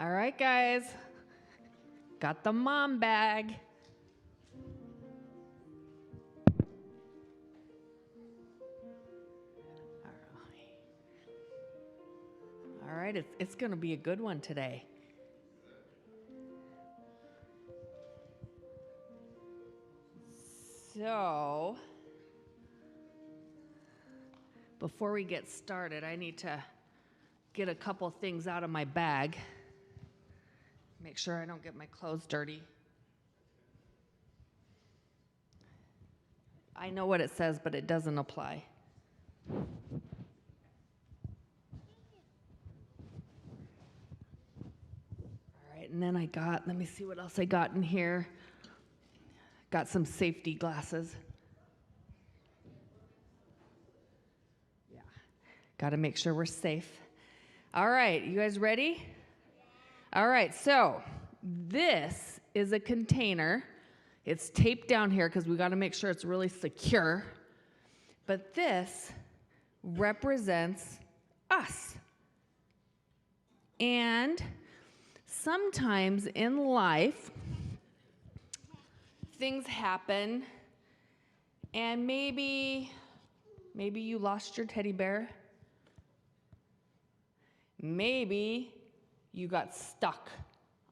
All right, guys. Got the mom bag. All right, it's going to be a good one today. So, before we get started, I need to get a couple things out of my bag. Make sure I don't get my clothes dirty. I know what it says, but it doesn't apply. All right, and then let me see what else I got in here. Got some safety glasses. Yeah, got to make sure we're safe. All right, you guys ready? All right, so this is a container. It's taped down here because we got to make sure it's really secure. But this represents us. And sometimes in life, things happen, and maybe you lost your teddy bear. Maybe you got stuck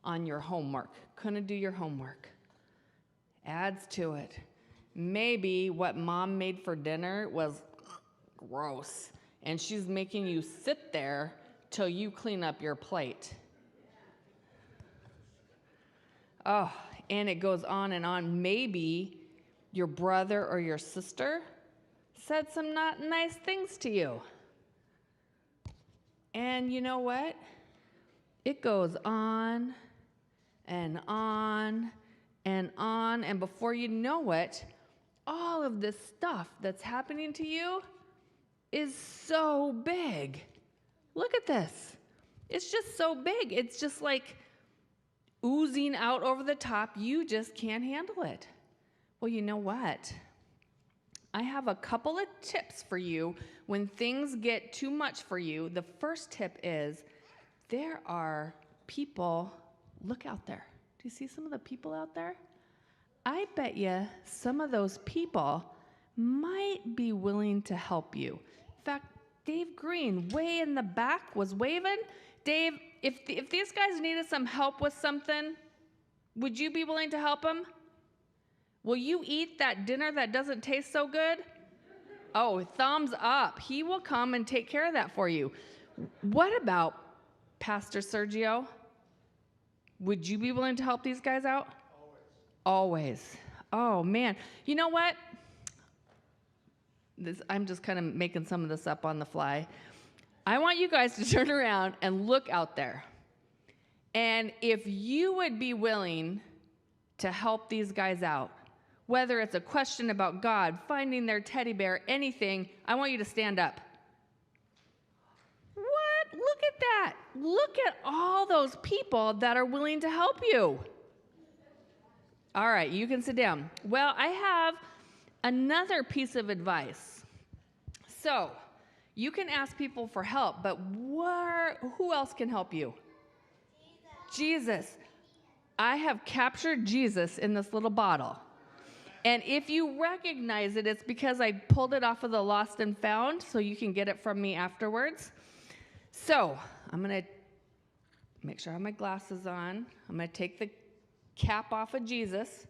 on your homework, couldn't do your homework. Adds to it. Maybe what mom made for dinner was gross, and she's making you sit there till you clean up your plate. Oh, and it goes on and on. Maybe your brother or your sister said some not nice things to you. And you know what? It goes on and on and on, and before you know it, all of this stuff that's happening to you is so big. Look at this. It's just so big. It's just like oozing out over the top. You just can't handle it. Well, you know what? I have a couple of tips for you when things get too much for you. The first tip is there are people, look out there. Do you see some of the people out there? I bet you some of those people might be willing to help you. In fact, Dave Green, way in the back, was waving. Dave, if these guys needed some help with something, would you be willing to help them? Will you eat that dinner that doesn't taste so good? Oh, thumbs up. He will come and take care of that for you. What about Pastor Sergio? Would you be willing to help these guys out? Always. Oh, man. You know what? I'm just kind of making some of this up on the fly. I want you guys to turn around and look out there. And if you would be willing to help these guys out, whether it's a question about God, finding their teddy bear, anything, I want you to stand up. What? Look at that. Look at all those people that are willing to help you. All right, you can sit down. Well, I have another piece of advice. So, you can ask people for help, but who else can help you? Jesus. I have captured Jesus in this little bottle. And if you recognize it, it's because I pulled it off of the Lost and Found, so you can get it from me afterwards. So, I'm going to make sure I have my glasses on. I'm going to take the cap off of Jesus.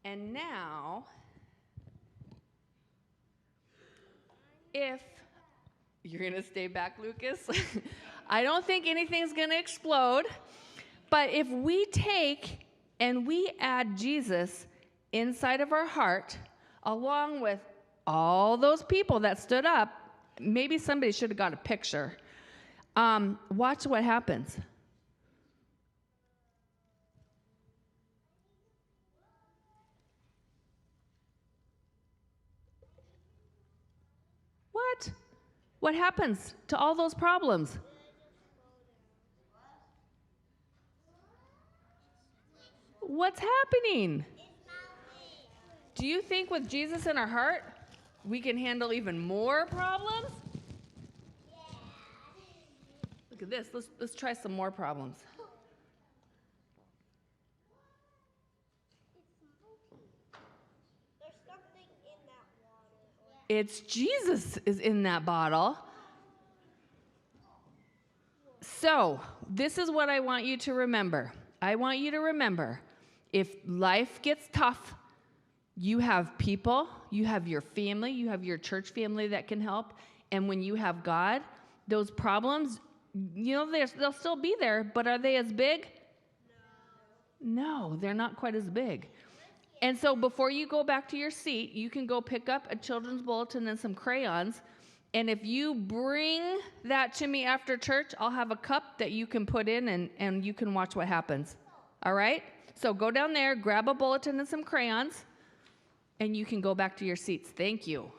And now, if you're going to stay back, Lucas, I don't think anything's going to explode. But if we take and we add Jesus inside of our heart, along with all those people that stood up, maybe somebody should have got a picture. Watch what happens. What? What happens to all those problems? What's happening? Do you think with Jesus in our heart, we can handle even more problems? Look at this. Let's try some more problems. There's something in that water. It's Jesus is in that bottle. So, this is what I want you to remember. I want you to remember, if life gets tough, you have people, you have your family, you have your church family that can help. And when you have God, those problems, they'll still be there, but are they as big? No, they're not quite as big. And so before you go back to your seat, you can go pick up a children's bulletin and some crayons. And if you bring that to me after church, I'll have a cup that you can put in and you can watch what happens. All right? So go down there, grab a bulletin and some crayons, and you can go back to your seats. Thank you.